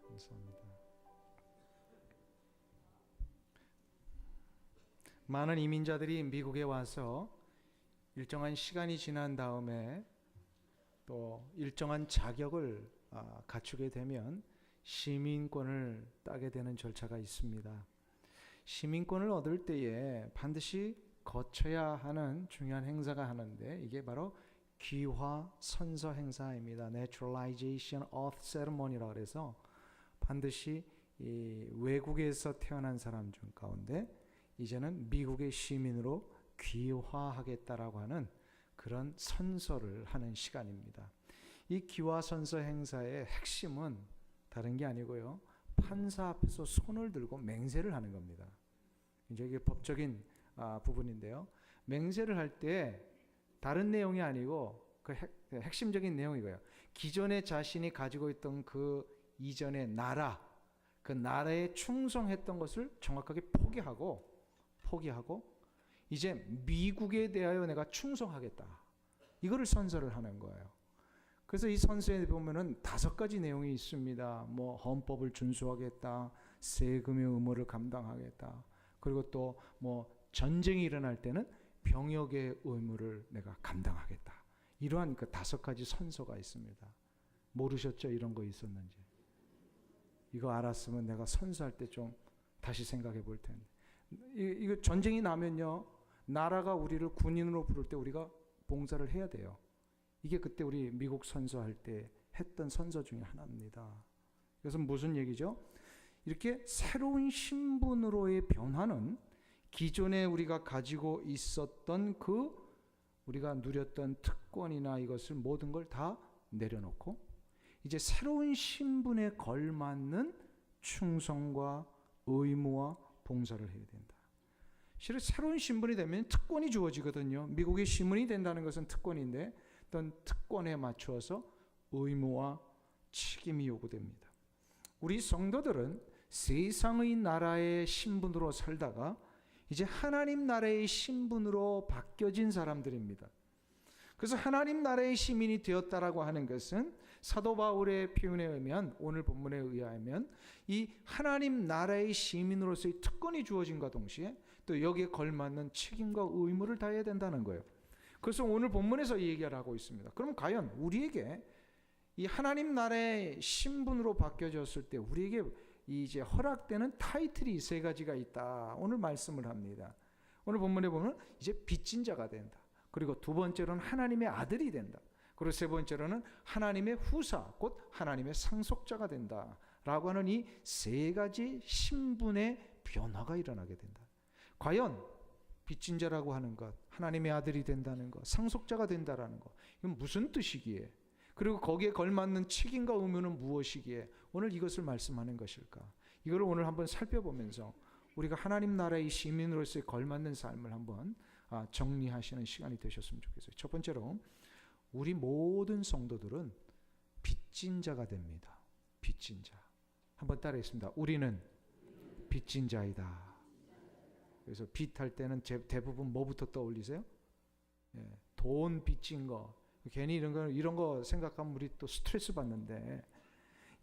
감사합니다. 많은 이민자들이 미국에 와서 일정한 시간이 지난 다음에 또 일정한 자격을 갖추게 되면 시민권을 따게 되는 절차가 있습니다. 시민권을 얻을 때에 반드시 거쳐야 하는 중요한 행사가 하는데 이게 바로 귀화 선서 행사입니다. Naturalization Oath Ceremony라고 해서 반드시 이 외국에서 태어난 사람 중 가운데 이제는 미국의 시민으로 귀화하겠다라고 하는 그런 선서를 하는 시간입니다. 이 귀화 선서 행사의 핵심은 다른 게 아니고요. 판사 앞에서 손을 들고 맹세를 하는 겁니다. 이제 이게 법적인 부분인데요. 맹세를 할 때 다른 내용이 아니고 그 핵심적인 내용이고요. 기존에 자신이 가지고 있던 그 이전의 나라, 그 나라에 충성했던 것을 정확하게 포기하고 이제 미국에 대하여 내가 충성하겠다. 이거를 선서를 하는 거예요. 그래서 이 선서에 보면은 5가지 내용이 있습니다. 뭐 헌법을 준수하겠다, 세금의 의무를 감당하겠다, 그리고 또 뭐 전쟁이 일어날 때는 병역의 의무를 내가 감당하겠다. 이러한 그 5가지 선서가 있습니다. 모르셨죠? 이런 거 있었는지. 이거 알았으면 내가 선서할 때 좀 다시 생각해 볼 텐데. 이거 전쟁이 나면요, 나라가 우리를 군인으로 부를 때 우리가 봉사를 해야 돼요. 이게 그때 우리 미국 선서할 때 했던 선서 중에 하나입니다. 그래서 무슨 얘기죠? 이렇게 새로운 신분으로의 변화는 기존에 우리가 가지고 있었던 그 우리가 누렸던 특권이나 이것을 모든 걸 다 내려놓고 이제 새로운 신분에 걸맞는 충성과 의무와 봉사를 해야 된다. 실은 새로운 신분이 되면 특권이 주어지거든요. 미국의 시민이 된다는 것은 특권인데 어떤 특권에 맞추어서 의무와 책임이 요구됩니다. 우리 성도들은 세상의 나라의 신분으로 살다가 이제 하나님 나라의 신분으로 바뀌어진 사람들입니다. 그래서 하나님 나라의 시민이 되었다라고 하는 것은 사도 바울의 표현에 의하면, 오늘 본문에 의하면 이 하나님 나라의 시민으로서의 특권이 주어진과 동시에 또 여기에 걸맞는 책임과 의무를 다해야 된다는 거예요. 그래서 오늘 본문에서 얘기를 하고 있습니다. 그럼 과연 우리에게 이 하나님 나라의 신분으로 바뀌어졌을 때 우리에게 이제 허락되는 타이틀이 3가지가 있다. 오늘 말씀을 합니다. 오늘 본문에 보면 이제 빚진 자가 된다. 그리고 2번째로는 하나님의 아들이 된다. 그리고 3번째로는 하나님의 후사, 곧 하나님의 상속자가 된다. 라고 하는 이 3가지 신분의 변화가 일어나게 된다. 과연 빚진 자라고 하는 것, 하나님의 아들이 된다는 것, 상속자가 된다라는 것, 이건 무슨 뜻이기에? 그리고 거기에 걸맞는 책임과 의무는 무엇이기에 오늘 이것을 말씀하는 것일까? 이걸 오늘 한번 살펴보면서 우리가 하나님 나라의 시민으로서의 걸맞는 삶을 한번 정리하시는 시간이 되셨으면 좋겠어요. 첫 번째로 우리 모든 성도들은 빚진 자가 됩니다. 빚진 자. 한번 따라하겠습니다. 우리는 빚진 자이다. 그래서 빚할 때는 대부분 뭐부터 떠올리세요? 돈 빚진 거. 괜히 이런 거 생각하면 우리 또 스트레스 받는데,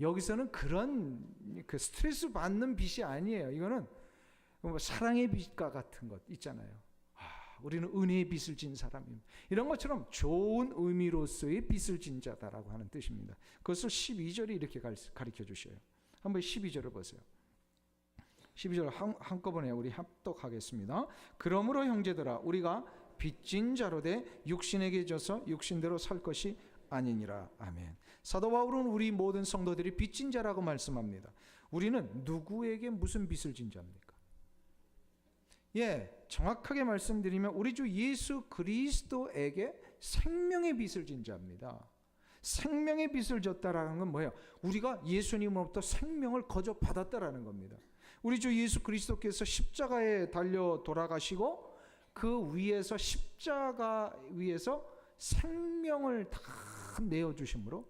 여기서는 그런 그 스트레스 받는 빚이 아니에요. 이거는 뭐 사랑의 빚과 같은 것 있잖아요. 우리는 은혜의 빚을 진 사람입니다. 이런 것처럼 좋은 의미로서의 빚을 진 자다라고 하는 뜻입니다. 그것을 12절이 이렇게 가르쳐 주셔요. 한번 12절을 보세요. 12절 한꺼번에 우리 합독하겠습니다. 그러므로 형제들아, 우리가 빚진 자로 돼 육신에게 져서 육신대로 살 것이 아니니라. 아멘. 사도 바울은 우리 모든 성도들이 빚진 자라고 말씀합니다. 우리는 누구에게 무슨 빚을 진 자입니까? 정확하게 말씀드리면 우리 주 예수 그리스도에게 생명의 빚을 진 자입니다. 생명의 빚을 졌다라는 건 뭐예요? 우리가 예수님으로부터 생명을 거저 받았다라는 겁니다. 우리 주 예수 그리스도께서 십자가에 달려 돌아가시고 그 위에서 십자가 위에서 생명을 다 내어주심으로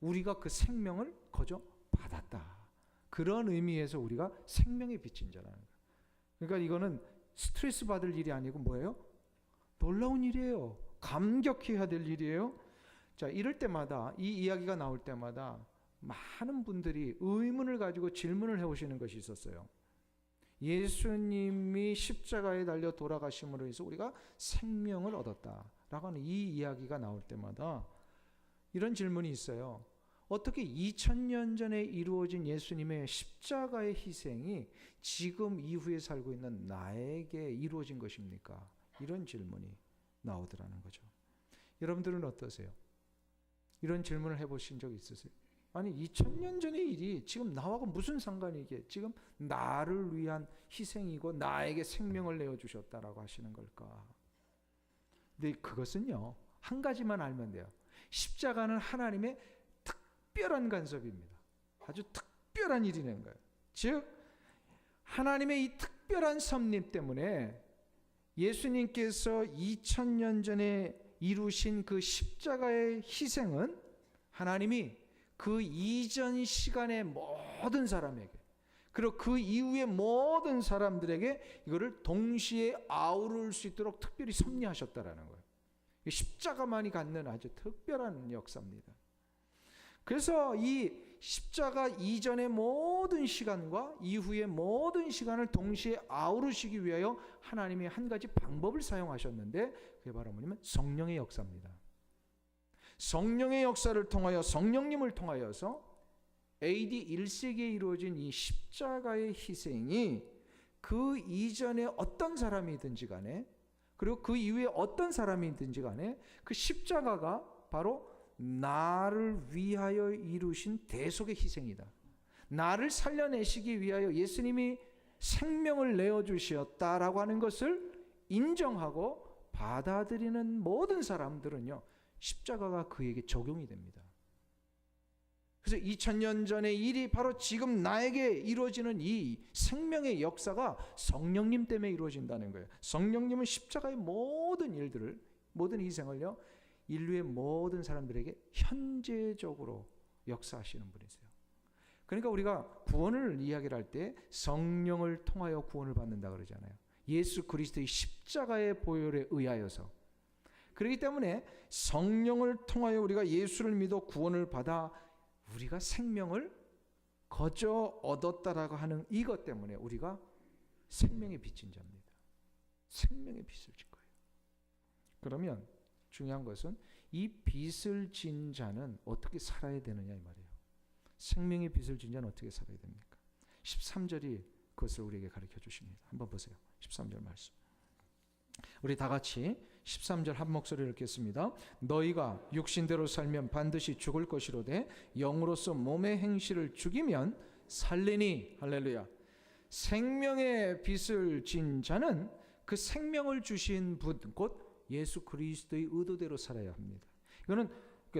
우리가 그 생명을 거저 받았다. 그런 의미에서 우리가 생명의 빚진 자라는 거예요. 그러니까 이거는 스트레스 받을 일이 아니고 뭐예요? 놀라운 일이에요. 감격해야 될 일이에요. 자, 이럴 때마다 이 이야기가 나올 때마다 많은 분들이 의문을 가지고 질문을 해오시는 것이 있었어요. 예수님이 십자가에 달려 돌아가심으로 해서 우리가 생명을 얻었다라고 하는 이 이야기가 나올 때마다 이런 질문이 있어요. 어떻게 2000년 전에 이루어진 예수님의 십자가의 희생이 지금 이후에 살고 있는 나에게 이루어진 것입니까? 이런 질문이 나오더라는 거죠. 여러분들은 어떠세요? 이런 질문을 해보신 적 있으세요? 아니 2000년 전의 일이 지금 나하고 무슨 상관이 이게 지금 나를 위한 희생이고 나에게 생명을 내어주셨다라고 하시는 걸까? 근데 그것은요 한 가지만 알면 돼요. 십자가는 하나님의 특별한 간섭입니다. 아주 특별한 일이라는 거예요. 즉 하나님의 이 특별한 섭리 때문에 예수님께서 2000년 전에 이루신 그 십자가의 희생은 하나님이 그 이전 시간의 모든 사람에게 그리고 그 이후의 모든 사람들에게 이거를 동시에 아우를 수 있도록 특별히 섭리하셨다라는 거예요. 십자가만이 갖는 아주 특별한 역사입니다. 그래서 이 십자가 이전의 모든 시간과 이후의 모든 시간을 동시에 아우르시기 위하여 하나님이 한 가지 방법을 사용하셨는데 그게 바로 뭐냐면 성령의 역사입니다. 성령의 역사를 통하여 성령님을 통하여서 AD 1세기에 이루어진 이 십자가의 희생이 그 이전에 어떤 사람이든지 간에 그리고 그 이후에 어떤 사람이든지 간에 그 십자가가 바로 나를 위하여 이루신 대속의 희생이다. 나를 살려내시기 위하여 예수님이 생명을 내어주셨다라고 하는 것을 인정하고 받아들이는 모든 사람들은요 십자가가 그에게 적용이 됩니다. 그래서 2000년 전의 일이 바로 지금 나에게 이루어지는 이 생명의 역사가 성령님 때문에 이루어진다는 거예요. 성령님은 십자가의 모든 일들을 모든 희생을요 인류의 모든 사람들에게 현재적으로 역사하시는 분이세요. 그러니까 우리가 구원을 이야기를 할 때 성령을 통하여 구원을 받는다 그러잖아요. 예수 그리스도의 십자가의 보혈에 의하여서. 그렇기 때문에 성령을 통하여 우리가 예수를 믿어 구원을 받아 우리가 생명을 거저 얻었다라고 하는 이것 때문에 우리가 생명의 빚진 자입니다. 생명의 빚을 진 거예요. 그러면 중요한 것은 이 빚을 진 자는 어떻게 살아야 되느냐 이 말이에요. 생명의 빚을 진 자는 어떻게 살아야 됩니까? 13절이 그것을 우리에게 가르쳐 주십니다. 한번 보세요. 13절 말씀. 우리 다 같이 13절 한 목소리를 읽겠습니다. 너희가 육신대로 살면 반드시 죽을 것이로되 영으로서 몸의 행실을 죽이면 살리니. 할렐루야. 생명의 빚을 진 자는 그 생명을 주신 분 곧 예수 그리스도의 의도대로 살아야 합니다. 이거는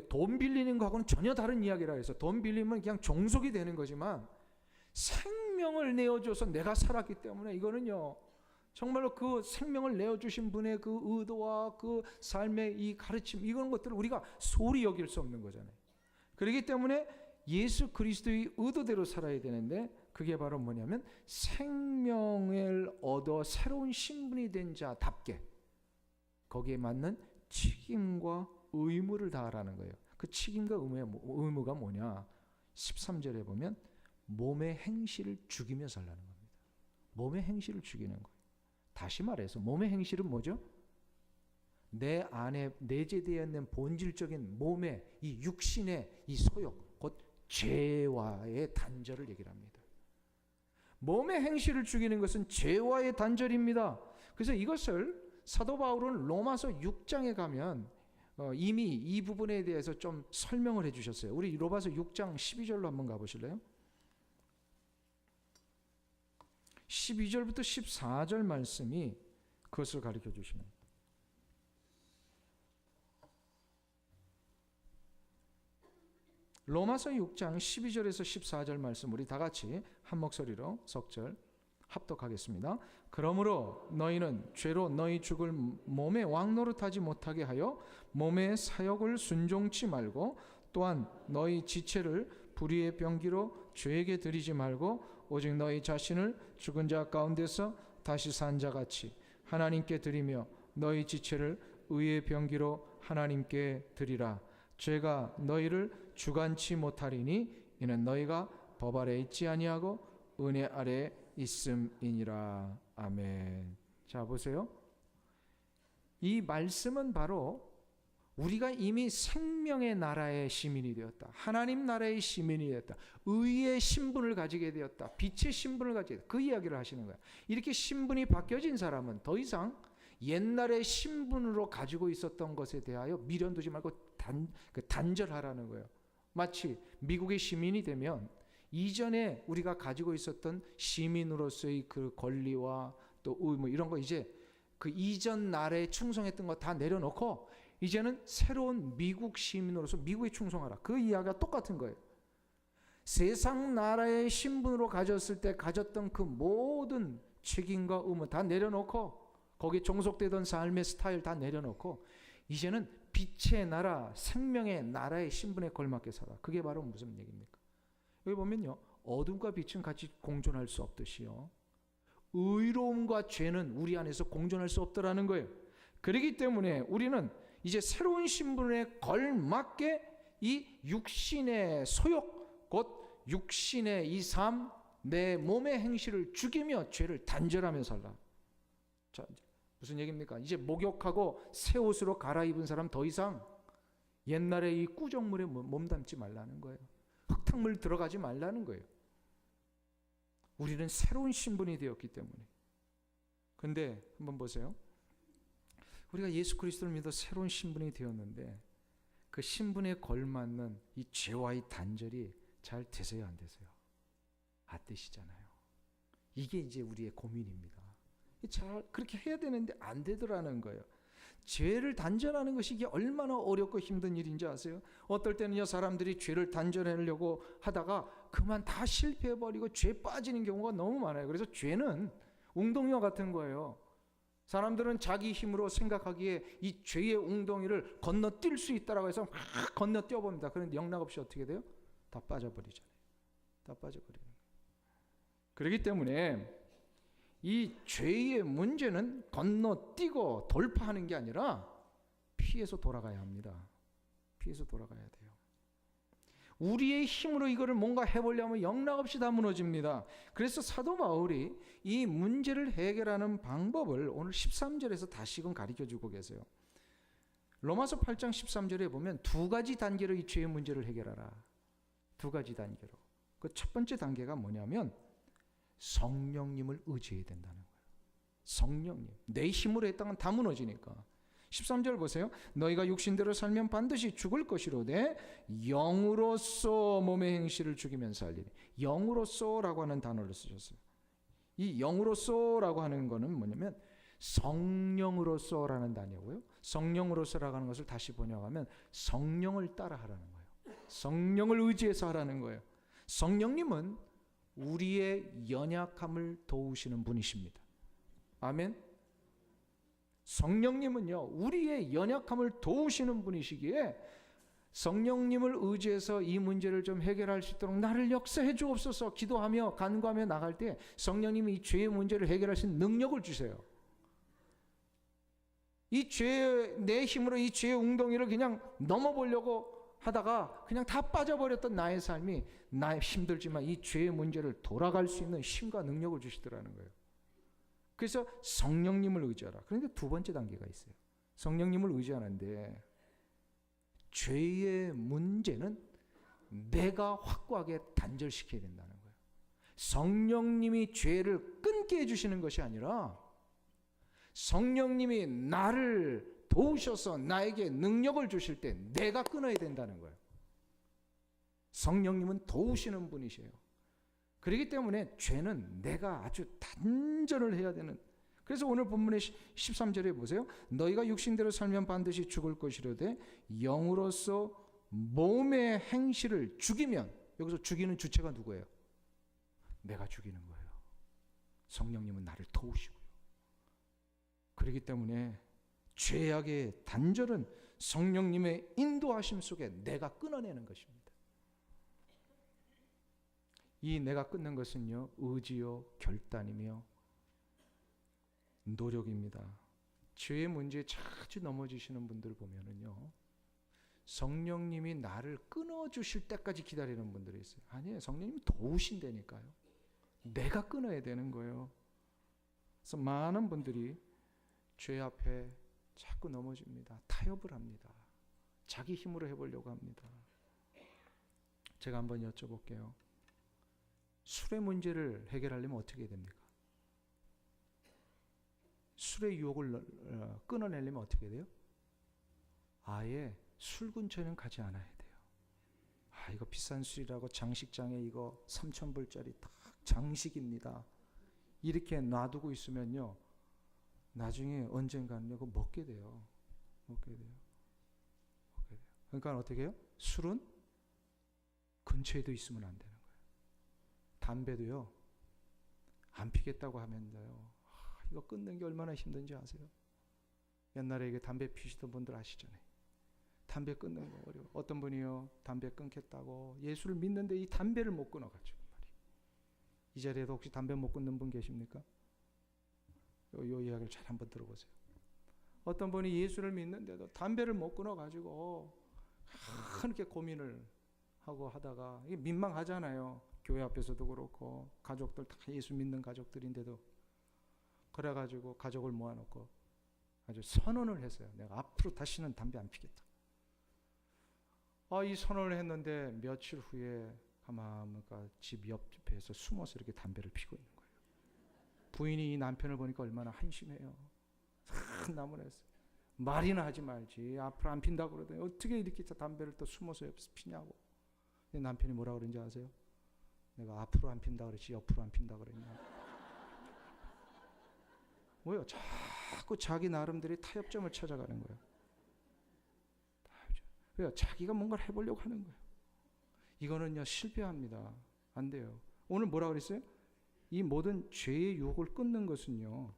돈 빌리는 거하고는 전혀 다른 이야기라 해서 돈 빌리면 그냥 종속이 되는 거지만 생명을 내어줘서 내가 살았기 때문에 이거는요 정말로 그 생명을 내어주신 분의 그 의도와 그 삶의 이 가르침 이런 것들을 우리가 소홀히 여길 수 없는 거잖아요. 그렇기 때문에 예수 그리스도의 의도대로 살아야 되는데 그게 바로 뭐냐면 생명을 얻어 새로운 신분이 된 자답게 거기에 맞는 책임과 의무를 다하라는 거예요. 그 책임과 의무가 뭐냐? 13절에 보면 몸의 행실을 죽이며 살라는 겁니다. 몸의 행실을 죽이는 거예요. 다시 말해서 몸의 행실은 뭐죠? 내 안에 내재되어 있는 본질적인 몸의 이 육신의 이 소욕 곧 죄와의 단절을 얘기를 합니다. 몸의 행실을 죽이는 것은 죄와의 단절입니다. 그래서 이것을 사도 바울은 로마서 6장에 가면 이미 이 부분에 대해서 좀 설명을 해주셨어요. 우리 로마서 6장 12절로 한번 가보실래요? 12절부터 14절 말씀이 그것을 가르쳐 주십니다. 로마서 6장 12절에서 14절 말씀 우리 다 같이 한 목소리로 석절 합독하겠습니다. 그러므로 너희는 죄로 너희 죽을 몸에 왕노릇하지 못하게 하여 몸의 사욕을 순종치 말고 또한 너희 지체를 불의의 병기로 죄에게 드리지 말고 오직 너희 자신을 죽은 자 가운데서 다시 산 자같이 하나님께 드리며 너희 지체를 의의 병기로 하나님께 드리라. 죄가 너희를 주관치 못하리니 이는 너희가 법 아래 있지 아니하고 은혜 아래 있음이니라. 아멘. 자, 보세요. 이 말씀은 바로 우리가 이미 생명의 나라의 시민이 되었다. 하나님 나라의 시민이 되었다. 의의 신분을 가지게 되었다. 빛의 신분을 가지게 되었다. 그 이야기를 하시는 거예요. 이렇게 신분이 바뀌어진 사람은 더 이상 옛날의 신분으로 가지고 있었던 것에 대하여 미련 두지 말고 단절하라는 거예요. 마치 미국의 시민이 되면 이전에 우리가 가지고 있었던 시민으로서의 그 권리와 또 의무 이런 거 이제 그 이전 나라에 충성했던 거 다 내려놓고 이제는 새로운 미국 시민으로서 미국에 충성하라. 그 이야기가 똑같은 거예요. 세상 나라의 신분으로 가졌을 때 가졌던 그 모든 책임과 의무 다 내려놓고 거기에 종속되던 삶의 스타일 다 내려놓고 이제는 빛의 나라, 생명의 나라의 신분에 걸맞게 살아. 그게 바로 무슨 얘기입니까? 여기 보면요. 어둠과 빛은 같이 공존할 수 없듯이요. 의로움과 죄는 우리 안에서 공존할 수 없더라는 거예요. 그렇기 때문에 우리는 이제 새로운 신분에 걸맞게 이 육신의 소욕, 곧 육신의 이 삶, 내 몸의 행실을 죽이며 죄를 단절하며 살라. 자, 무슨 얘기입니까? 이제 목욕하고 새 옷으로 갈아입은 사람 더 이상 옛날에 이 꾸정물에 몸담지 말라는 거예요. 흙탕물 들어가지 말라는 거예요. 우리는 새로운 신분이 되었기 때문에. 근데 한번 보세요. 우리가 예수 그리스도를 믿어 새로운 신분이 되었는데 그 신분에 걸맞는 이 죄와의 단절이 잘 되세요, 안 되세요? 안 되시잖아요. 이게 이제 우리의 고민입니다. 잘 그렇게 해야 되는데 안 되더라는 거예요. 죄를 단절하는 것이 이게 얼마나 어렵고 힘든 일인지 아세요? 어떨 때는요, 사람들이 죄를 단절하려고 하다가 그만 다 실패해버리고 죄 빠지는 경우가 너무 많아요. 그래서 죄는 웅덩이와 같은 거예요. 사람들은 자기 힘으로 생각하기에 이 죄의 웅덩이를 건너뛸 수 있다라고 해서 막 건너뛰어 봅니다. 그런데 영락없이 어떻게 돼요? 다 빠져버리잖아요. 다 빠져버리는 거예요. 그렇기 때문에 이 죄의 문제는 건너뛰고 돌파하는 게 아니라 피해서 돌아가야 합니다. 피해서 돌아가야 돼요. 우리의 힘으로 이거를 뭔가 해보려면 영락없이 다 무너집니다. 그래서 사도 바울이 이 문제를 해결하는 방법을 오늘 13절에서 다시금 가르쳐주고 계세요. 로마서 8장 13절에 보면 두 가지 단계로 이 죄의 문제를 해결하라. 두 가지 단계로. 그 첫 번째 단계가 뭐냐면 성령님을 의지해야 된다는 거예요. 성령님. 내 힘으로 했다간 다 무너지니까. 13절 보세요. 너희가 육신대로 살면 반드시 죽을 것이로되 영으로서 몸의 행실을 죽이면 살리니. 영으로서라고 하는 단어를 쓰셨어요. 이 영으로서라고 하는 거는 뭐냐면 성령으로서라는 단어고요. 성령으로서라고 하는 것을 다시 번역하면 성령을 따라 하라는 거예요. 성령을 의지해서 하라는 거예요. 성령님은 우리의 연약함을 도우시는 분이십니다. 아멘. 성령님은요, 우리의 연약함을 도우시는 분이시기에 성령님을 의지해서 이 문제를 좀 해결할 수 있도록 나를 역사해 주옵소서 기도하며 간구하며 나갈 때 성령님이 이 죄의 문제를 해결할 수 있는 능력을 주세요. 이 죄, 내 힘으로 이 죄의 웅덩이를 그냥 넘어보려고 하다가 그냥 다 빠져버렸던 나의 삶이 나 힘들지만 이 죄의 문제를 돌아갈 수 있는 힘과 능력을 주시더라는 거예요. 그래서 성령님을 의지하라. 그런데 두 번째 단계가 있어요. 성령님을 의지하는데 죄의 문제는 내가 확고하게 단절시켜야 된다는 거예요. 성령님이 죄를 끊게 해주시는 것이 아니라 성령님이 나를 도우셔서 나에게 능력을 주실 때 내가 끊어야 된다는 거예요. 성령님은 도우시는 분이세요. 그렇기 때문에 죄는 내가 아주 단절을 해야 되는. 그래서 오늘 본문의 13절에 보세요. 너희가 육신대로 살면 반드시 죽을 것이로되 영으로서 몸의 행실을 죽이면, 여기서 죽이는 주체가 누구예요? 내가 죽이는 거예요. 성령님은 나를 도우시고요. 그렇기 때문에 죄악의 단절은 성령님의 인도하심 속에 내가 끊어내는 것입니다. 이 내가 끊는 것은요, 의지요, 결단이며 노력입니다. 죄의 문제에 자주 넘어지시는 분들 보면은요, 성령님이 나를 끊어주실 때까지 기다리는 분들이 있어요. 아니에요. 성령님이 도우신다니까요. 내가 끊어야 되는 거예요. 그래서 많은 분들이 죄 앞에 자꾸 넘어집니다. 타협을 합니다. 자기 힘으로 해보려고 합니다. 제가 한번 여쭤볼게요. 술의 문제를 해결하려면 어떻게 해야 됩니까? 술의 유혹을 끊어내려면 어떻게 돼요? 아예 술 근처에는 가지 않아야 돼요. 아, 이거 비싼 술이라고 장식장에 이거 3,000불짜리 딱 장식입니다. 이렇게 놔두고 있으면요, 나중에 언젠가는 이거 먹게 돼요. 그러니까 어떻게 해요? 술은 근처에도 있으면 안 되는 거예요. 담배도요, 안 피겠다고 하면 돼요. 이거 끊는 게 얼마나 힘든지 아세요? 옛날에 이게 담배 피시던 분들 아시잖아요. 담배 끊는 거 어려워. 어떤 분이요, 담배 끊겠다고 예수를 믿는데 이 담배를 못 끊어가지고 말이에요. 이 자리에도 혹시 담배 못 끊는 분 계십니까? 요 이야기를 잘 한번 들어보세요. 어떤 분이 예수를 믿는데도 담배를 못 끊어가지고 그렇게 고민을 하고 하다가, 이게 민망하잖아요. 교회 앞에서도 그렇고 가족들 다 예수 믿는 가족들인데도. 그래가지고 가족을 모아놓고 아주 선언을 했어요. 내가 앞으로 다시는 담배 안 피겠다. 이 선언을 했는데 며칠 후에 가만 집 옆에서 숨어서 이렇게 담배를 피고 있는 거예요. 부인이 이 남편을 보니까 얼마나 한심해요. 나무랬어요. 말이나 하지 말지. 앞으로 안 핀다고 그러더니 어떻게 이렇게 담배를 또 숨어서 옆에서 피냐고. 남편이 뭐라 그런지 아세요? 내가 앞으로 안 핀다 그랬지 옆으로 안 핀다 그랬냐. 뭐요? 자꾸 자기 나름대로 타협점을 찾아가는 거예요. 왜요? 자기가 뭔가를 해보려고 하는 거예요. 이거는요, 실패합니다. 안 돼요. 오늘 뭐라 그랬어요? 이 모든 죄의 유혹을 끊는 것은요,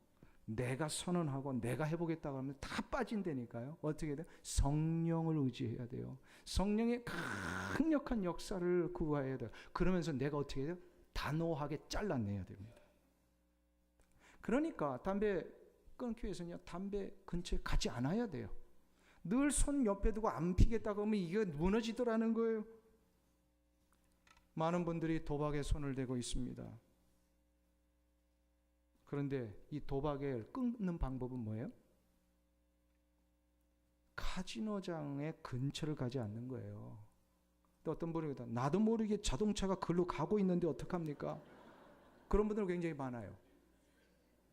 내가 선언하고 내가 해보겠다고 하면 다 빠진다니까요. 어떻게 돼요? 성령을 의지해야 돼요. 성령의 강력한 역사를 구해야 돼요. 그러면서 내가 어떻게 해야 돼요? 단호하게 잘라내야 됩니다. 그러니까 담배 끊기 위해서는요, 담배 근처에 가지 않아야 돼요. 늘 손 옆에 두고 안 피겠다고 하면 이게 무너지더라는 거예요. 많은 분들이 도박에 손을 대고 있습니다. 그런데 이 도박을 끊는 방법은 뭐예요? 카지노장의 근처를 가지 않는 거예요. 또 어떤 분이 나도 모르게 자동차가 글로 가고 있는데 어떡합니까? 그런 분들 굉장히 많아요.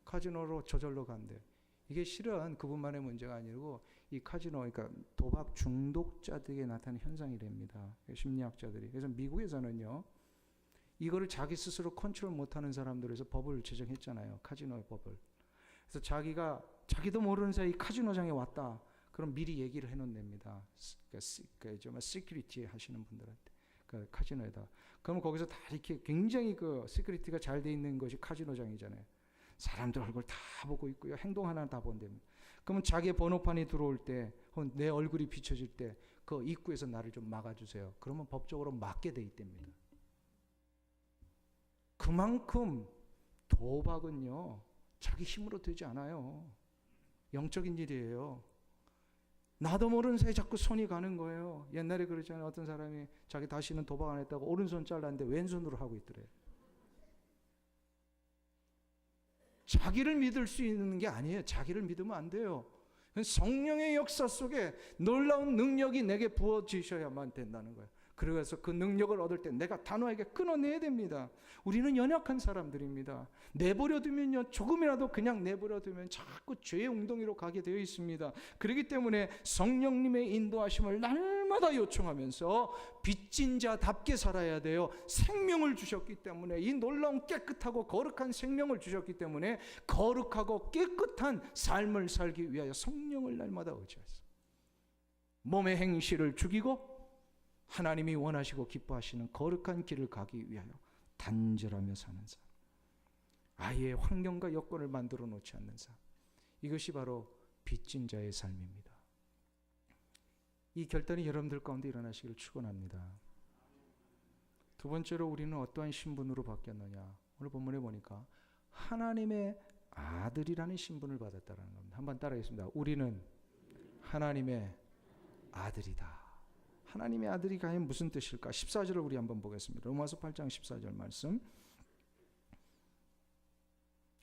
카지노로 저절로 간대. 이게 실은 그분만의 문제가 아니고 이 카지노, 그러니까 도박 중독자들에게 나타나는 현상이 됩니다. 심리학자들이. 그래서 미국에서는요, 이거를 자기 스스로 컨트롤 못하는 사람들에서 법을 제정했잖아요. 카지노의 법을. 그래서 자기도 모르는 사이 카지노장에 왔다. 그럼 미리 얘기를 해놓습니다. 그러니까 시큐리티 하시는 분들한테. 그 카지노에다. 그러면 거기서 다 이렇게 굉장히 그 시큐리티가 잘 돼 있는 것이 카지노장이잖아요. 사람들 얼굴 다 보고 있고요. 행동 하나 다 본답니다. 그러면 자기의 번호판이 들어올 때, 내 얼굴이 비춰질 때, 그 입구에서 나를 좀 막아주세요. 그러면 법적으로 막게 돼 있답니다. 그만큼 도박은요, 자기 힘으로 되지 않아요. 영적인 일이에요. 나도 모르는 사이에 자꾸 손이 가는 거예요. 옛날에 그러잖아요. 어떤 사람이 자기 다시는 도박 안 했다고 오른손 잘랐는데 왼손으로 하고 있더래요. 자기를 믿을 수 있는 게 아니에요. 자기를 믿으면 안 돼요. 성령의 역사 속에 놀라운 능력이 내게 부어지셔야만 된다는 거예요. 그래서 그 능력을 얻을 때 내가 단호하게 끊어내야 됩니다. 우리는 연약한 사람들입니다. 내버려 두면요, 조금이라도 그냥 내버려 두면 자꾸 죄의 웅덩이로 가게 되어 있습니다. 그렇기 때문에 성령님의 인도하심을 날마다 요청하면서 빚진 자답게 살아야 돼요. 생명을 주셨기 때문에, 이 놀라운 깨끗하고 거룩한 생명을 주셨기 때문에 거룩하고 깨끗한 삶을 살기 위하여 성령을 날마다 의지하세요. 몸의 행실을 죽이고 하나님이 원하시고 기뻐하시는 거룩한 길을 가기 위하여 단절하며 사는 삶, 아예 환경과 여건을 만들어 놓지 않는 삶, 이것이 바로 빚진 자의 삶입니다. 이 결단이 여러분들 가운데 일어나시기를 축원합니다. 두 번째로 우리는 어떠한 신분으로 바뀌었느냐, 오늘 본문에 보니까 하나님의 아들이라는 신분을 받았다는 겁니다. 한번 따라하겠습니다. 우리는 하나님의 아들이다. 하나님의 아들이 과연 무슨 뜻일까? 14절을 우리 한번 보겠습니다. 로마서 8장 14절 말씀.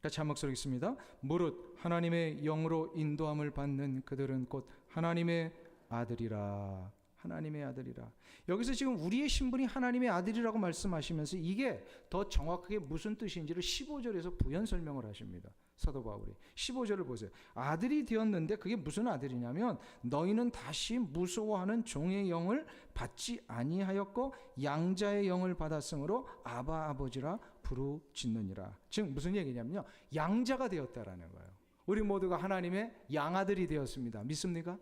같이 한 목소리 읽습니다. 무릇 하나님의 영으로 인도함을 받는 그들은 곧 하나님의 아들이라. 하나님의 아들이라. 여기서 지금 우리의 신분이 하나님의 아들이라고 말씀하시면서 이게 더 정확하게 무슨 뜻인지를 15절에서 부연 설명을 하십니다. 사도 바울이 15절을 보세요. 아들이 되었는데 그게 무슨 아들이냐면 너희는 다시 무서워하는 종의 영을 받지 아니하였고 양자의 영을 받았으므로 아바 아버지라 부르짖느니라. 즉 무슨 얘기냐면요, 양자가 되었다라는 거예요. 우리 모두가 하나님의 양아들이 되었습니다. 믿습니까?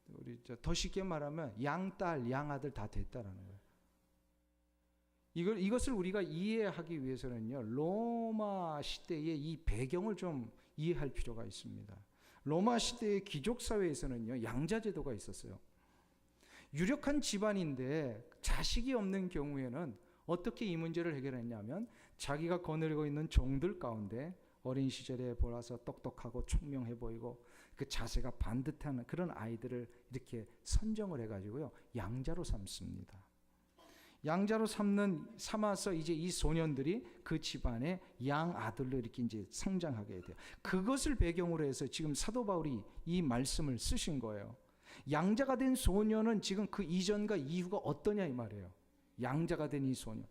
우리 더 쉽게 말하면 양딸, 양아들 다 됐다라는 거예요. 이것을 우리가 이해하기 위해서는요, 로마 시대의 이 배경을 좀 이해할 필요가 있습니다. 로마 시대의 귀족 사회에서는요, 양자 제도가 있었어요. 유력한 집안인데 자식이 없는 경우에는 어떻게 이 문제를 해결했냐면 자기가 거느리고 있는 종들 가운데 어린 시절에 보라서 똑똑하고 총명해 보이고 그 자세가 반듯한 그런 아이들을 이렇게 선정을 해가지고요, 양자로 삼습니다. 양자로 삼아서 이제 이 소년들이 그 집안의 양아들로 이렇게 이제 성장하게 돼요. 그것을 배경으로 해서 지금 사도 바울이 이 말씀을 쓰신 거예요. 양자가 된 소년은 지금 그 이전과 이후가 어떠냐 이 말이에요. 양자가 된 이 소년.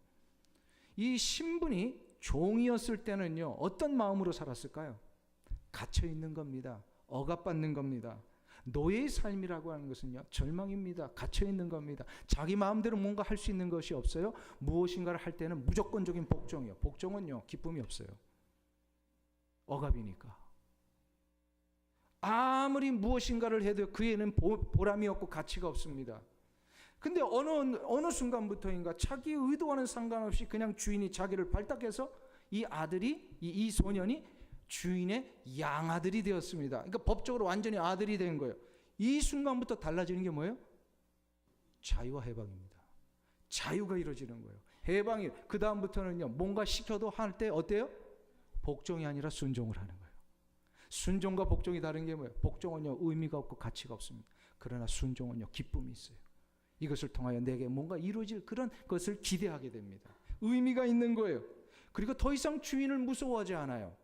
이 신분이 종이었을 때는요, 어떤 마음으로 살았을까요? 갇혀 있는 겁니다. 억압받는 겁니다. 노예의 삶이라고 하는 것은요, 절망입니다. 갇혀 있는 겁니다. 자기 마음대로 뭔가 할 수 있는 것이 없어요. 무엇인가를 할 때는 무조건적인 복종이요. 복종은요, 기쁨이 없어요. 억압이니까. 아무리 무엇인가를 해도 그에는 보람이 없고 가치가 없습니다. 근데 어느 순간부터인가 자기 의도와는 상관없이 그냥 주인이 자기를 발탁해서 이 아들이, 이 소년이 주인의 양아들이 되었습니다. 그러니까 법적으로 완전히 아들이 된 거예요. 이 순간부터 달라지는 게 뭐예요? 자유와 해방입니다. 자유가 이루어지는 거예요. 해방이. 그 다음부터는요, 뭔가 시켜도 할 때 어때요? 복종이 아니라 순종을 하는 거예요. 순종과 복종이 다른 게 뭐예요? 복종은요, 의미가 없고 가치가 없습니다. 그러나 순종은요, 기쁨이 있어요. 이것을 통하여 내게 뭔가 이루어질 그런 것을 기대하게 됩니다. 의미가 있는 거예요. 그리고 더 이상 주인을 무서워하지 않아요.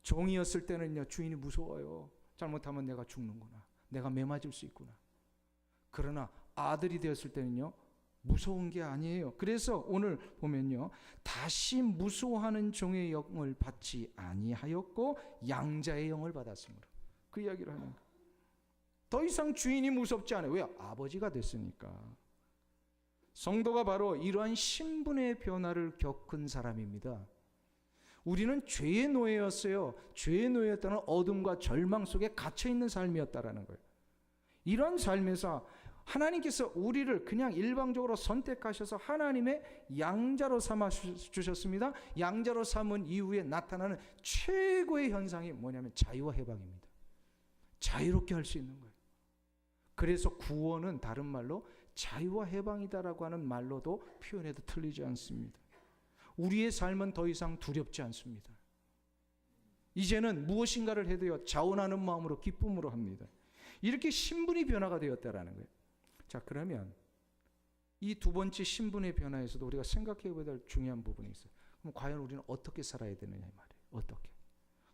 종이었을 때는요, 주인이 무서워요. 잘못하면 내가 죽는구나. 내가 매맞을 수 있구나. 그러나 아들이 되었을 때는요, 무서운 게 아니에요. 그래서 오늘 보면요, 다시 무서워하는 종의 영을 받지 아니하였고 양자의 영을 받았으므로. 그 이야기를 하는 거예요. 더 이상 주인이 무섭지 않아요. 왜? 아버지가 됐으니까. 성도가 바로 이러한 신분의 변화를 겪은 사람입니다. 우리는 죄의 노예였어요. 죄의 노예였다는 어둠과 절망 속에 갇혀있는 삶이었다라는 거예요. 이런 삶에서 하나님께서 우리를 그냥 일방적으로 선택하셔서 하나님의 양자로 삼아 주셨습니다. 양자로 삼은 이후에 나타나는 최고의 현상이 뭐냐면 자유와 해방입니다. 자유롭게 할 수 있는 거예요. 그래서 구원은 다른 말로 자유와 해방이다라고 하는 말로도 표현해도 틀리지 않습니다. 우리의 삶은 더 이상 두렵지 않습니다. 이제는 무엇인가를 해도요, 자원하는 마음으로 기쁨으로 합니다. 이렇게 신분이 변화가 되었다라는 거예요. 자, 그러면 이 두 번째 신분의 변화에서도 우리가 생각해 봐야 될 중요한 부분이 있어요. 그럼 과연 우리는 어떻게 살아야 되느냐 이 말이에요. 어떻게?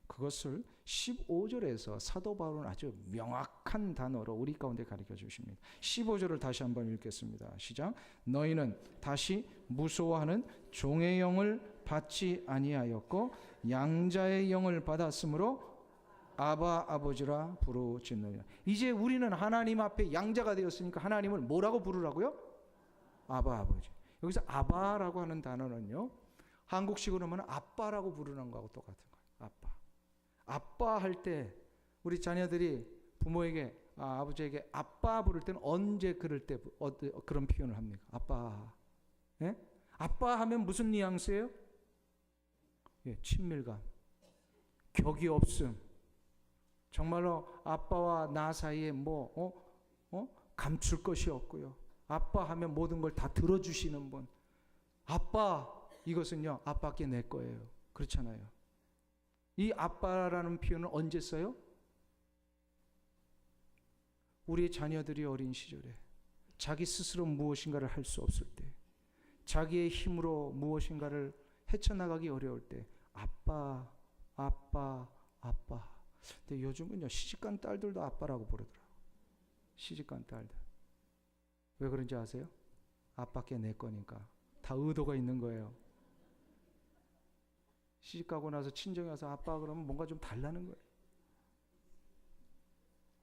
그것을 15절에서 사도 바울은 아주 명확한 단어로 우리 가운데 가르쳐 주십니다. 15절을 다시 한번 읽겠습니다. 시작. 너희는 다시 무서워하는 종의 영을 받지 아니하였고 양자의 영을 받았으므로 아바 아버지라 부르짖느니라. 이제 우리는 하나님 앞에 양자가 되었으니까 하나님을 뭐라고 부르라고요? 아바 아버지. 여기서 아바라고 하는 단어는요, 한국식으로 하면 아빠라고 부르는 거하고 똑같은 거예요. 아빠. 아빠 할 때 우리 자녀들이 부모에게 아버지에게 아빠 부를 때는 언제 그럴 때 그런 표현을 합니까? 아빠. 예? 아빠 하면 무슨 뉘앙스예요? 예, 친밀감, 격이 없음. 정말로 아빠와 나 사이에 감출 것이 없고요. 아빠 하면 모든 걸 다 들어주시는 분. 아빠, 이것은요, 아빠께 내 거예요. 그렇잖아요. 이 아빠라는 표현을 언제 써요? 우리 자녀들이 어린 시절에 자기 스스로 무엇인가를 할 수 없을 때, 자기의 힘으로 무엇인가를 헤쳐나가기 어려울 때 아빠, 아빠, 아빠. 근데 요즘은요, 시집간 딸들도 아빠라고 부르더라고요. 시집간 딸들. 왜 그런지 아세요? 아빠께 내 거니까. 다 의도가 있는 거예요. 시집가고 나서 친정에 와서 아빠 그러면 뭔가 좀 달라는 거예요.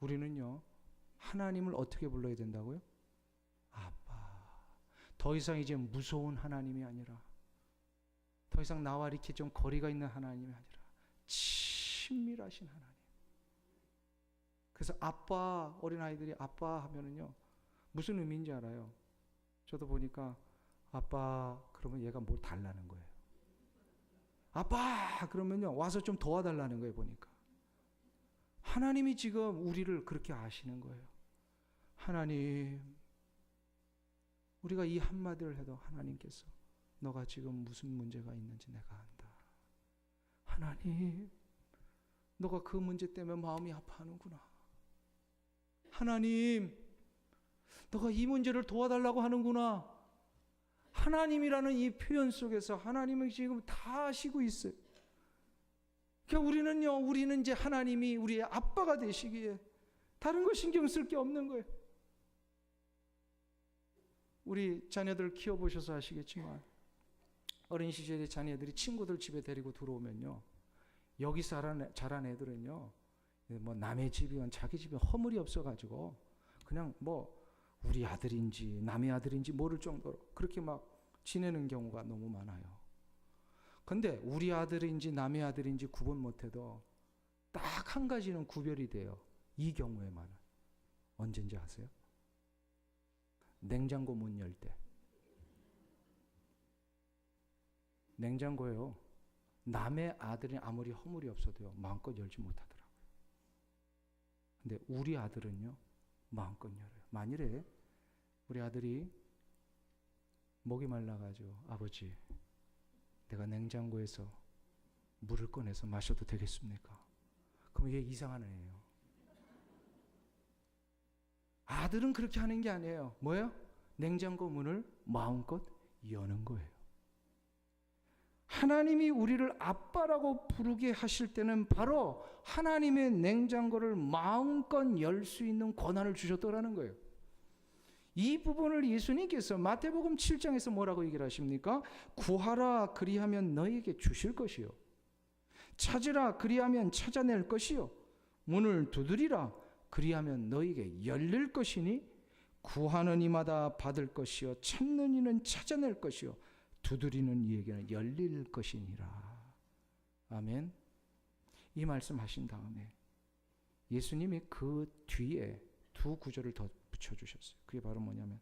우리는요, 하나님을 어떻게 불러야 된다고요? 아빠. 더 이상 이제 무서운 하나님이 아니라, 더 이상 나와 이렇게 좀 거리가 있는 하나님이 아니라 친밀하신 하나님. 그래서 아빠, 어린아이들이 아빠 하면은요, 무슨 의미인지 알아요? 저도 보니까 아빠 그러면 얘가 뭘 달라는 거예요. 아빠 그러면요, 와서 좀 도와달라는 거예요. 보니까 하나님이 지금 우리를 그렇게 아시는 거예요. 하나님, 우리가 이 한마디를 해도 하나님께서 너가 지금 무슨 문제가 있는지 내가 안다. 하나님, 너가 그 문제 때문에 마음이 아파하는구나. 하나님, 너가 이 문제를 도와달라고 하는구나. 하나님이라는 이 표현 속에서 하나님은 지금 다 아시고 있어요. 그러니까 우리는 이제 하나님이 우리의 아빠가 되시기에 다른 거 신경 쓸 게 없는 거예요. 우리 자녀들 키워보셔서 아시겠지만, 어린 시절에 자녀들이 친구들 집에 데리고 들어오면요, 여기서 자란 애들은요, 뭐 남의 집이건 자기 집에 허물이 없어가지고 그냥 뭐 우리 아들인지 남의 아들인지 모를 정도로 그렇게 막 지내는 경우가 너무 많아요. 근데 우리 아들인지 남의 아들인지 구분 못해도 딱 한 가지는 구별이 돼요. 이 경우에만은. 언젠지 아세요? 냉장고 문 열 때. 냉장고에요, 남의 아들이 아무리 허물이 없어도요, 마음껏 열지 못하더라고요. 근데 우리 아들은요, 마음껏 열어요. 만일에 우리 아들이 목이 말라가지고, 아버지, 내가 냉장고에서 물을 꺼내서 마셔도 되겠습니까? 그럼 얘 이상한 애예요. 아들은 그렇게 하는 게 아니에요. 뭐예요? 냉장고 문을 마음껏 여는 거예요. 하나님이 우리를 아빠라고 부르게 하실 때는 바로 하나님의 냉장고를 마음껏 열 수 있는 권한을 주셨더라는 거예요. 이 부분을 예수님께서 마태복음 7장에서 뭐라고 얘기를 하십니까? 구하라 그리하면 너희에게 주실 것이요, 찾으라 그리하면 찾아낼 것이요, 문을 두드리라 그리하면 너희에게 열릴 것이니 구하는 이마다 받을 것이요, 찾는 이는 찾아낼 것이요, 두드리는 이에게는 열릴 것이니라. 아멘. 이 말씀 하신 다음에 예수님이 그 뒤에 두 구절을 더 붙여주셨어요. 그게 바로 뭐냐면,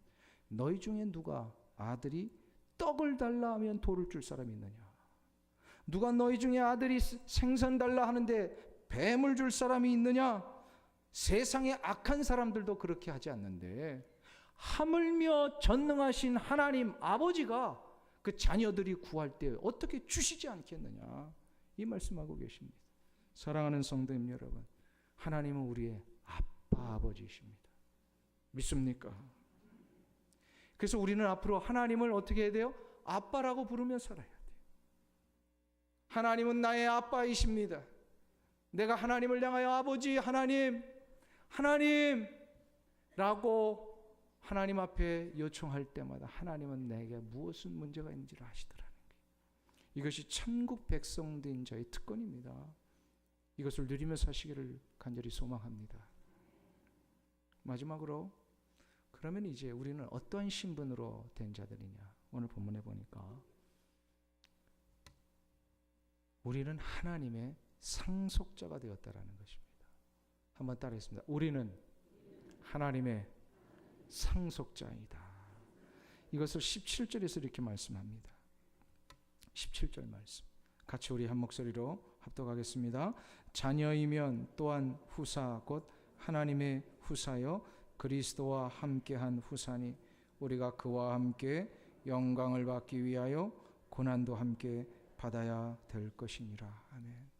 너희 중에 누가 아들이 떡을 달라 하면 돌을 줄 사람이 있느냐? 누가 너희 중에 아들이 생선 달라 하는데 뱀을 줄 사람이 있느냐? 세상의 악한 사람들도 그렇게 하지 않는데 하물며 전능하신 하나님 아버지가 그 자녀들이 구할 때 어떻게 주시지 않겠느냐, 이 말씀하고 계십니다. 사랑하는 성도님 여러분, 하나님은 우리의 아빠 아버지이십니다. 믿습니까? 그래서 우리는 앞으로 하나님을 어떻게 해야 돼요? 아빠라고 부르며 살아야 돼요. 하나님은 나의 아빠이십니다. 내가 하나님을 향하여 아버지, 하나님, 하나님 라고 하나님 앞에 요청할 때마다 하나님은 내게 무엇은 문제가 있는지를 아시더라는 거예요. 이것이 천국 백성된 자의 특권입니다. 이것을 누리며 사시기를 간절히 소망합니다. 마지막으로, 그러면 이제 우리는 어떠한 신분으로 된 자들이냐? 오늘 본문에 보니까 우리는 하나님의 상속자가 되었다라는 것입니다. 한번 따라하겠습니다. 우리는 하나님의 상속자이다. 이것을 17절에서 이렇게 말씀합니다. 17절 말씀 같이 우리 한 목소리로 합독하겠습니다. 자녀이면 또한 후사 곧 하나님의 후사여 그리스도와 함께한 후사니 우리가 그와 함께 영광을 받기 위하여 고난도 함께 받아야 될 것이니라. 아멘.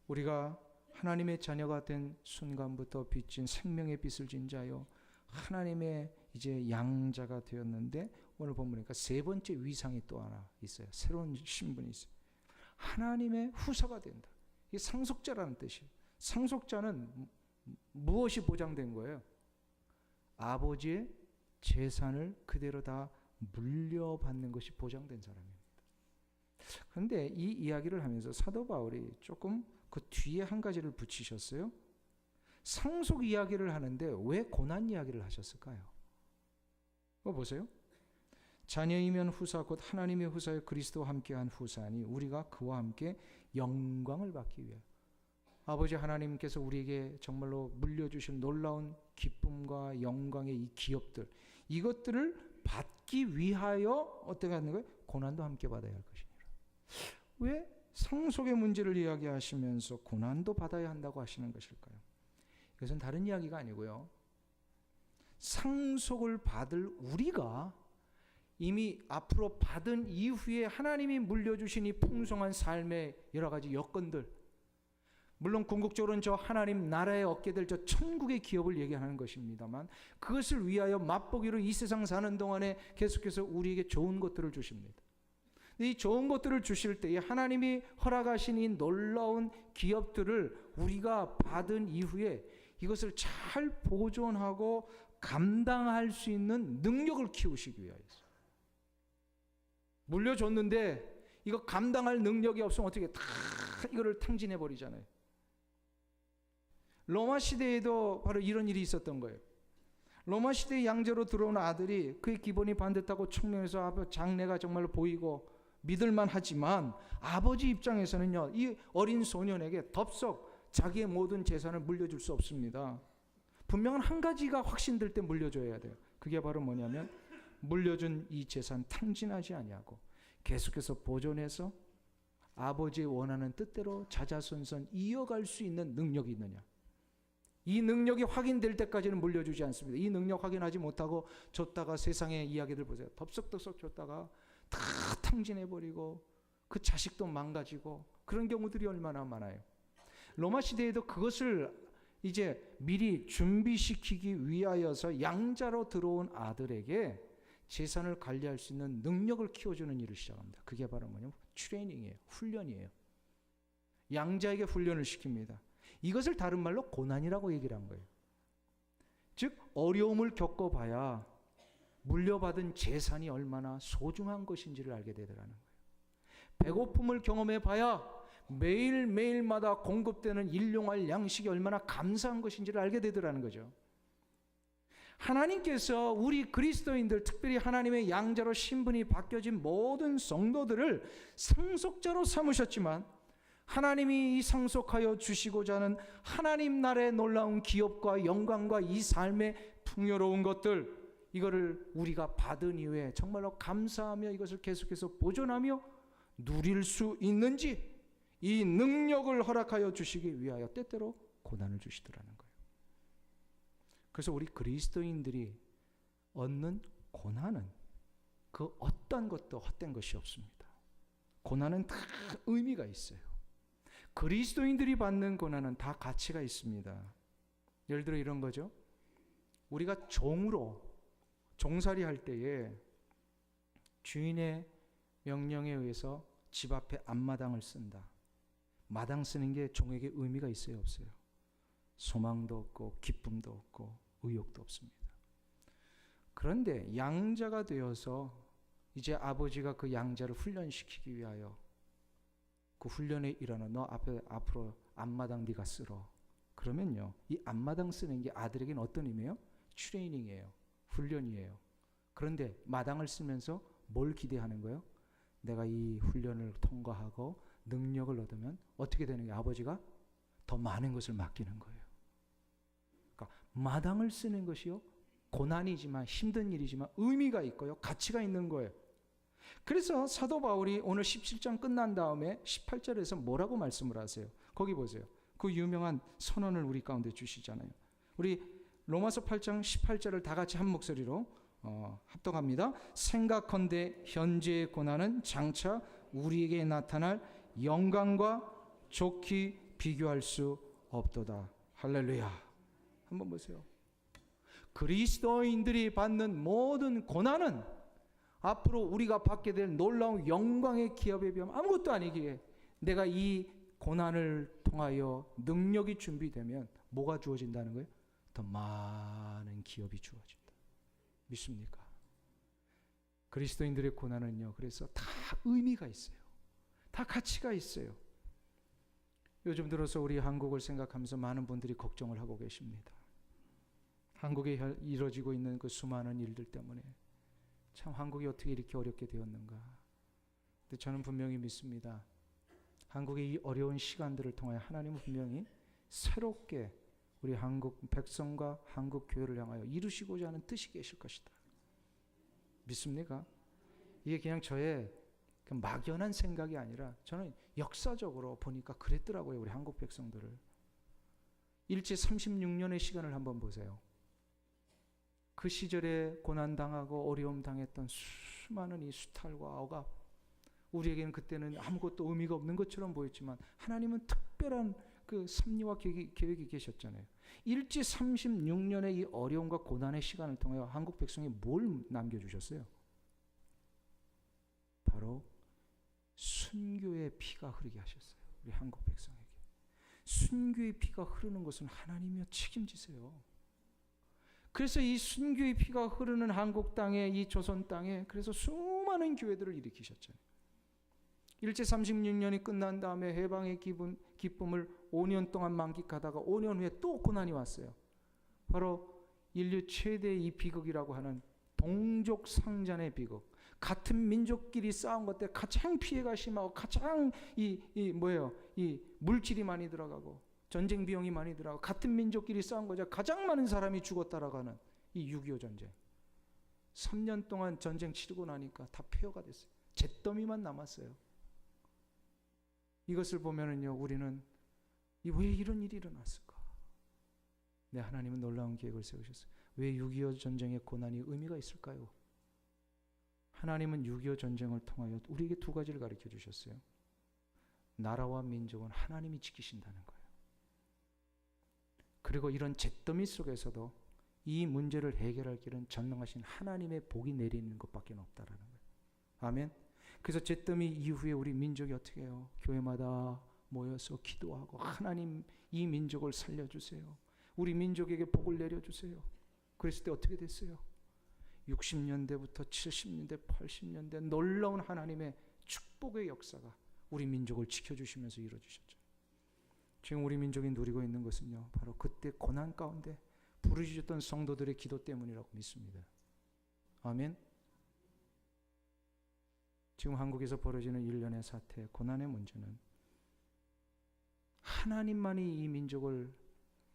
우리가 하나님의 자녀가 된 순간부터 빚진 생명의 빚을 진 자요, 하나님의 이제 양자가 되었는데, 오늘 본문이니까 세 번째 위상이 또 하나 있어요. 새로운 신분이 있어요. 하나님의 후사가 된다. 이게 상속자라는 뜻이에요. 상속자는 무엇이 보장된 거예요? 아버지의 재산을 그대로 다 물려받는 것이 보장된 사람입니다. 그런데 이 이야기를 하면서 사도 바울이 조금 그 뒤에 한 가지를 붙이셨어요. 상속 이야기를 하는데 왜 고난 이야기를 하셨을까요? 보세요. 자녀이면 후사 곧 하나님의 후사여 그리스도와 함께한 후사니 우리가 그와 함께 영광을 받기 위하여. 아버지 하나님께서 우리에게 정말로 물려주신 놀라운 기쁨과 영광의 이 기업들, 이것들을 받기 위하여 어떻게 하는 거예요? 고난도 함께 받아야 할 것이니라. 왜 상속의 문제를 이야기하시면서 고난도 받아야 한다고 하시는 것일까요? 이것은 다른 이야기가 아니고요, 상속을 받을 우리가 이미 앞으로 받은 이후에 하나님이 물려주신 이 풍성한 삶의 여러 가지 여건들, 물론 궁극적으로는 저 하나님 나라에 얻게 될 저 천국의 기업을 얘기하는 것입니다만, 그것을 위하여 맛보기로 이 세상 사는 동안에 계속해서 우리에게 좋은 것들을 주십니다. 이 좋은 것들을 주실 때에 하나님이 허락하신 이 놀라운 기업들을 우리가 받은 이후에 이것을 잘 보존하고 감당할 수 있는 능력을 키우시기 위하여서. 물려줬는데 이거 감당할 능력이 없으면 어떻게 다 이거를 탕진해 버리잖아요. 로마 시대에도 바로 이런 일이 있었던 거예요. 로마 시대의 양자로 들어온 아들이 그의 기본이 반듯하고 청명해서 장래가 정말로 보이고 믿을만 하지만, 아버지 입장에서는요, 이 어린 소년에게 덥석 자기의 모든 재산을 물려줄 수 없습니다. 분명한 한 가지가 확신될 때 물려줘야 돼요. 그게 바로 뭐냐면, 물려준 이 재산 탕진하지 아니하고 계속해서 보존해서 아버지의 원하는 뜻대로 자자손손 이어갈 수 있는 능력이 있느냐. 이 능력이 확인될 때까지는 물려주지 않습니다. 이 능력 확인하지 못하고 줬다가 세상의 이야기들 보세요. 덥석덥석 줬다가 다 탕진해버리고 그 자식도 망가지고 그런 경우들이 얼마나 많아요. 로마 시대에도 그것을 이제 미리 준비시키기 위하여서 양자로 들어온 아들에게 재산을 관리할 수 있는 능력을 키워주는 일을 시작합니다. 그게 바로 뭐냐면 트레이닝이에요. 훈련이에요. 양자에게 훈련을 시킵니다. 이것을 다른 말로 고난이라고 얘기를 한 거예요. 즉 어려움을 겪어봐야 물려받은 재산이 얼마나 소중한 것인지를 알게 되더라는 거예요. 배고픔을 경험해봐야 매일매일마다 공급되는 일용할 양식이 얼마나 감사한 것인지를 알게 되더라는 거죠. 하나님께서 우리 그리스도인들, 특별히 하나님의 양자로 신분이 바뀌어진 모든 성도들을 상속자로 삼으셨지만, 하나님이 이 상속하여 주시고자 하는 하나님 나라의 놀라운 기업과 영광과 이 삶의 풍요로운 것들, 이거를 우리가 받은 이후에 정말로 감사하며 이것을 계속해서 보존하며 누릴 수 있는지, 이 능력을 허락하여 주시기 위하여 때때로 고난을 주시더라는 거예요. 그래서 우리 그리스도인들이 얻는 고난은 그 어떤 것도 헛된 것이 없습니다. 고난은 다 의미가 있어요. 그리스도인들이 받는 고난은 다 가치가 있습니다. 예를 들어 이런 거죠. 우리가 종으로 종살이 할 때에 주인의 명령에 의해서 집 앞에 앞마당을 쓴다. 마당 쓰는 게 종에게 의미가 있어요, 없어요? 소망도 없고 기쁨도 없고 의욕도 없습니다. 그런데 양자가 되어서 이제 아버지가 그 양자를 훈련시키기 위하여 그 훈련에 일어나 너 앞으로 앞마당 네가 쓸어. 그러면요, 이 앞마당 쓰는 게 아들에게는 어떤 의미예요? 트레이닝이에요. 훈련이에요. 그런데 마당을 쓰면서 뭘 기대하는 거예요? 내가 이 훈련을 통과하고 능력을 얻으면 어떻게 되는 게 아버지가 더 많은 것을 맡기는 거예요. 그러니까 마당을 쓰는 것이요, 고난이지만 힘든 일이지만 의미가 있고요, 가치가 있는 거예요. 그래서 사도 바울이 오늘 17장 끝난 다음에 18절에서 뭐라고 말씀을 하세요? 거기 보세요. 그 유명한 선언을 우리 가운데 주시잖아요. 우리 로마서 8장 18절을 다 같이 한 목소리로 합독합니다. 생각컨대 현재의 고난은 장차 우리에게 나타날 영광과 좋게 비교할 수 없도다. 할렐루야. 한번 보세요. 그리스도인들이 받는 모든 고난은 앞으로 우리가 받게 될 놀라운 영광의 기업에 비하면 아무것도 아니기에 내가 이 고난을 통하여 능력이 준비되면 뭐가 주어진다는 거예요? 더 많은 기업이 주어진다. 믿습니까? 그리스도인들의 고난은요, 그래서 다 의미가 있어요. 다 가치가 있어요. 요즘 들어서 우리 한국을 생각하면서 많은 분들이 걱정을 하고 계십니다. 한국에 이루어지고 있는 그 수많은 일들 때문에 참 한국이 어떻게 이렇게 어렵게 되었는가. 근데 저는 분명히 믿습니다. 한국의 이 어려운 시간들을 통하여 하나님은 분명히 새롭게 우리 한국 백성과 한국 교회를 향하여 이루시고자 하는 뜻이 계실 것이다. 믿습니까? 이게 그냥 저의 막연한 생각이 아니라 저는 역사적으로 보니까 그랬더라고요. 우리 한국 백성들을. 일제 36년의 시간을 한번 보세요. 그 시절에 고난당하고 어려움 당했던 수많은 이 수탈과 억압, 우리에게는 그때는 아무것도 의미가 없는 것처럼 보였지만 하나님은 특별한 그 섭리와 계획이 계셨잖아요. 일제 36년의 이 어려움과 고난의 시간을 통해 한국 백성이 뭘 남겨주셨어요? 바로 순교의 피가 흐르게 하셨어요. 우리 한국 백성에게. 순교의 피가 흐르는 것은 하나님이여 책임지세요. 그래서 이 순교의 피가 흐르는 한국 땅에, 이 조선 땅에 그래서 수많은 교회들을 일으키셨잖아요. 일제 36년이 끝난 다음에 해방의 기쁨을 5년 동안 만끽하다가 5년 후에 또 고난이 왔어요. 바로 인류 최대의 이 비극이라고 하는 동족 상잔의 비극. 같은 민족끼리 싸운 것 때 가장 피해가 심하고 가장 이 물질이 많이 들어가고 전쟁 비용이 많이 들어가고 같은 민족끼리 싸운 거죠. 가장 많은 사람이 죽었다라고 하는 이 6.25 전쟁. 3년 동안 전쟁 치르고 나니까 다 폐허가 됐어요. 잿더미만 남았어요. 이것을 보면은요, 우리는 왜 이런 일이 일어났을까? 네, 하나님은 놀라운 계획을 세우셨어요. 왜 6.25 전쟁의 고난이 의미가 있을까요? 하나님은 6.25 전쟁을 통하여 우리에게 두 가지를 가르쳐 주셨어요. 나라와 민족은 하나님이 지키신다는 거예요. 그리고 이런 잿더미 속에서도 이 문제를 해결할 길은 전능하신 하나님의 복이 내리는 것밖에 없다라는 거예요. 아멘. 그래서 잿더미 이후에 우리 민족이 어떻게 해요? 교회마다 모여서 기도하고 하나님 이 민족을 살려주세요. 우리 민족에게 복을 내려주세요. 그랬을 때 어떻게 됐어요? 60년대부터 70년대, 80년대 놀라운 하나님의 축복의 역사가 우리 민족을 지켜주시면서 이루어지셨죠. 지금 우리 민족이 누리고 있는 것은요, 바로 그때 고난 가운데 부르짖었던 성도들의 기도 때문이라고 믿습니다. 아멘. 지금 한국에서 벌어지는 일련의 사태, 고난의 문제는 하나님만이 이 민족을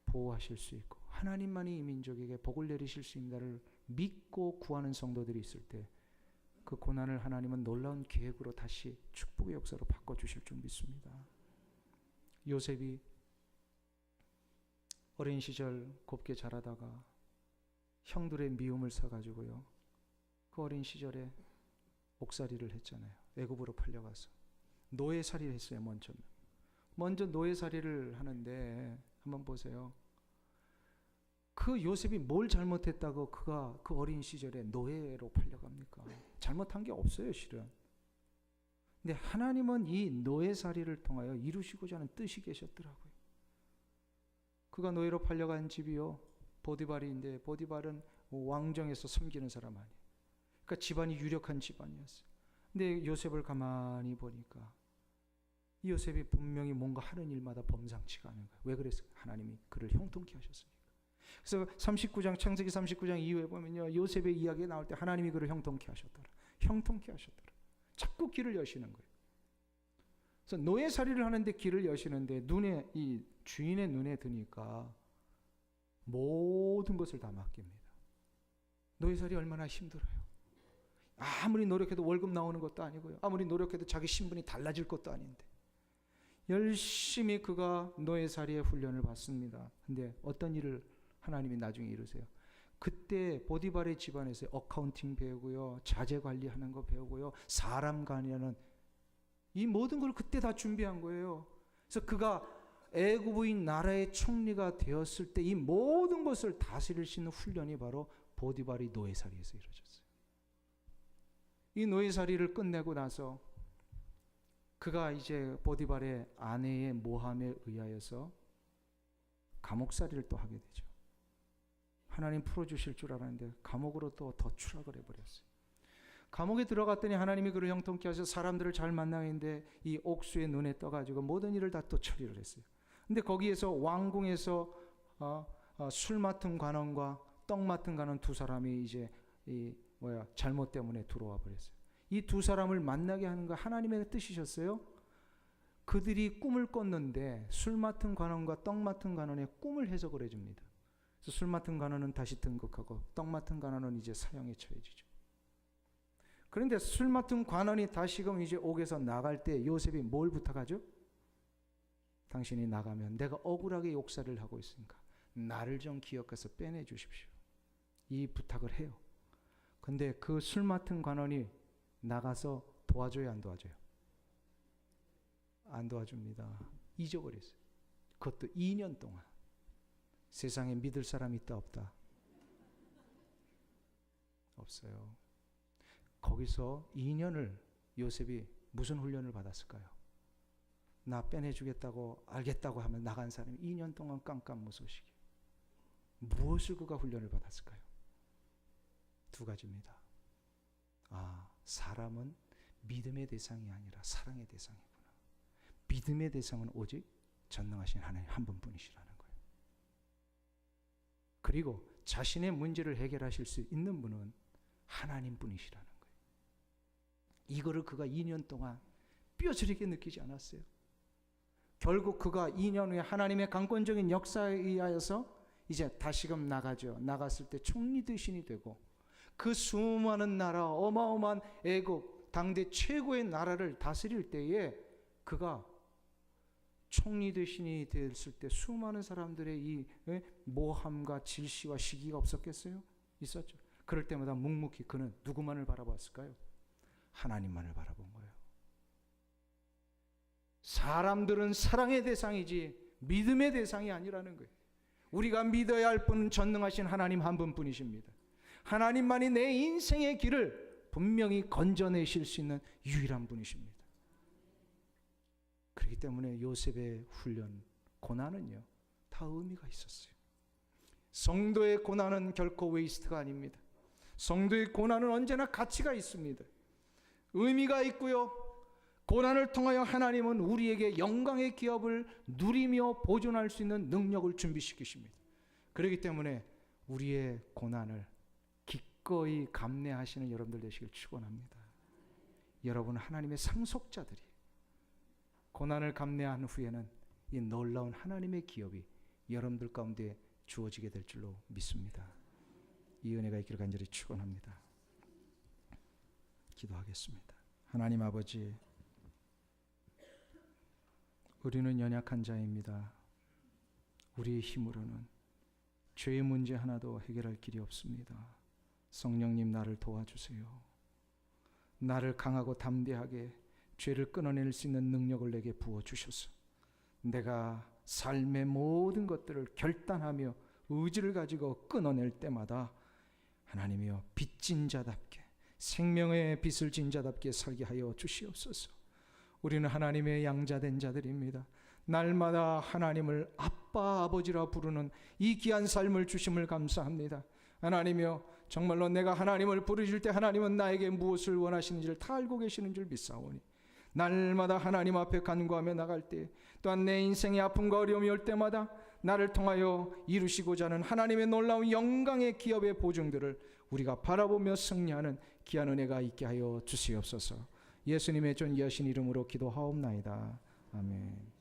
보호하실 수 있고 하나님만이 이 민족에게 복을 내리실 수 있다를 믿고 구하는 성도들이 있을 때 그 고난을 하나님은 놀라운 계획으로 다시 축복의 역사로 바꿔주실 줄 믿습니다. 요셉이 어린 시절 곱게 자라다가 형들의 미움을 사가지고요, 그 어린 시절에 옥살이를 했잖아요. 애굽으로 팔려가서 노예살이를 했어요. 먼저 노예살이를 하는데 한번 보세요. 그 요셉이 뭘 잘못했다고 그가 그 어린 시절에 노예로 팔려갑니까? 잘못한 게 없어요, 실은. 근데 하나님은 이 노예살이를 통하여 이루시고자 하는 뜻이 계셨더라고요. 그가 노예로 팔려간 집이요, 보디발인데 보디발은 왕정에서 섬기는 사람 아니에요. 그러니까 집안이 유력한 집안이었어요. 근데 요셉을 가만히 보니까 이 요셉이 분명히 뭔가 하는 일마다 범상치가 않은 거예요. 왜 그랬을까요? 하나님이 그를 형통케 하셨으니까. 그래서 39장 창세기 39장 이후에 보면요, 요셉의 이야기가 나올 때 하나님이 그를 형통케 하셨더라. 형통케 하셨더라. 자꾸 길을 여시는 거예요. 그래서 노예살이를 하는데 길을 여시는데 눈에 이 주인의 눈에 드니까 모든 것을 다 맡깁니다. 노예살이 얼마나 힘들어요. 아무리 노력해도 월급 나오는 것도 아니고요. 아무리 노력해도 자기 신분이 달라질 것도 아닌데 열심히 그가 노예살이의 훈련을 받습니다. 근데 어떤 일을 하나님이 나중에 이루세요. 그때 보디발의 집안에서 어카운팅 배우고요, 자재 관리하는 거 배우고요, 사람 관리하는 이 모든 걸 그때 다 준비한 거예요. 그래서 그가 애굽의 나라의 총리가 되었을 때 이 모든 것을 다스릴 수 있는 훈련이 바로 보디발이 노예살이에서 이루어졌어요. 이 노예살이를 끝내고 나서 그가 이제 보디발의 아내의 모함에 의하여서 감옥살이를 또 하게 되죠. 하나님 풀어주실 줄 알았는데 감옥으로 또 더 추락을 해버렸어요. 감옥에 들어갔더니 하나님이 그를 형통케 하셔서 사람들을 잘 만나는데 이 옥수의 눈에 떠가지고 모든 일을 다 또 처리를 했어요. 근데 거기에서 왕궁에서 술 맡은 관원과 떡 맡은 관원 두 사람이 이제 잘못 때문에 들어와 버렸어요. 이 두 사람을 만나게 하는 거 하나님의 뜻이셨어요. 그들이 꿈을 꿨는데 술 맡은 관원과 떡 맡은 관원의 꿈을 해석을 해줍니다. 그래서 술 맡은 관원은 다시 등극하고 떡 맡은 관원은 이제 사형에 처해지죠. 그런데 술 맡은 관원이 다시금 이제 옥에서 나갈 때 요셉이 뭘 부탁하죠? 당신이 나가면 내가 억울하게 욕살을 하고 있으니까 나를 좀 기억해서 빼내 주십시오. 이 부탁을 해요. 근데 그 술 맡은 관원이 나가서 도와줘요, 안 도와줘요? 안 도와줍니다. 잊어버렸어요. 그것도 2년 동안. 세상에 믿을 사람이 있다 없다? 없어요. 거기서 2년을 요셉이 무슨 훈련을 받았을까요? 나 빼내주겠다고 알겠다고 하면 나간 사람이 2년 동안 깜깜무소식이. 무엇을 그가 훈련을 받았을까요? 두 가지입니다. 사람은 믿음의 대상이 아니라 사랑의 대상이구나. 믿음의 대상은 오직 전능하신 하나님 한 분뿐이시라는 거예요. 그리고 자신의 문제를 해결하실 수 있는 분은 하나님뿐이시라는 거예요. 이거를 그가 2년 동안 뼈저리게 느끼지 않았어요. 결국 그가 2년 후에 하나님의 강권적인 역사에 의하여서 이제 다시금 나가죠. 나갔을 때 총리 대신이 되고 그 수많은 나라, 어마어마한 애국, 당대 최고의 나라를 다스릴 때에 그가 총리 대신이 됐을 때 수많은 사람들의 이 모함과 질시와 시기가 없었겠어요? 있었죠. 그럴 때마다 묵묵히 그는 누구만을 바라봤을까요? 하나님만을 바라본 거예요. 사람들은 사랑의 대상이지 믿음의 대상이 아니라는 거예요. 우리가 믿어야 할 분은 전능하신 하나님 한 분뿐이십니다. 하나님만이 내 인생의 길을 분명히 건져내실 수 있는 유일한 분이십니다. 그렇기 때문에 요셉의 훈련, 고난은요 다 의미가 있었어요. 성도의 고난은 결코 웨이스트가 아닙니다. 성도의 고난은 언제나 가치가 있습니다. 의미가 있고요. 고난을 통하여 하나님은 우리에게 영광의 기업을 누리며 보존할 수 있는 능력을 준비시키십니다. 그렇기 때문에 우리의 고난을 기꺼이 감내하시는 여러분들 되시길 축원합니다. 여러분 하나님의 상속자들이 고난을 감내한 후에는 이 놀라운 하나님의 기업이 여러분들 가운데 주어지게 될 줄로 믿습니다. 이 은혜가 있기를 간절히 축원합니다. 기도하겠습니다. 하나님 아버지, 우리는 연약한 자입니다. 우리의 힘으로는 죄의 문제 하나도 해결할 길이 없습니다. 성령님 나를 도와주세요. 나를 강하고 담대하게 죄를 끊어낼 수 있는 능력을 내게 부어주셔서 내가 삶의 모든 것들을 결단하며 의지를 가지고 끊어낼 때마다 하나님이여 빚진 자답게 생명의 빚을 진 자답게 살게 하여 주시옵소서. 우리는 하나님의 양자된 자들입니다. 날마다 하나님을 아빠 아버지라 부르는 이 귀한 삶을 주심을 감사합니다. 하나님이여 정말로 내가 하나님을 부르실 때 하나님은 나에게 무엇을 원하시는지를 다 알고 계시는 줄 믿사오니 날마다 하나님 앞에 간구하며 나갈 때 또한 내 인생의 아픔과 어려움이 올 때마다 나를 통하여 이루시고자 하는 하나님의 놀라운 영광의 기업의 보증들을 우리가 바라보며 승리하는 귀한 은혜가 있게 하여 주시옵소서. 예수님의 존귀하신 이름으로 기도하옵나이다. 아멘.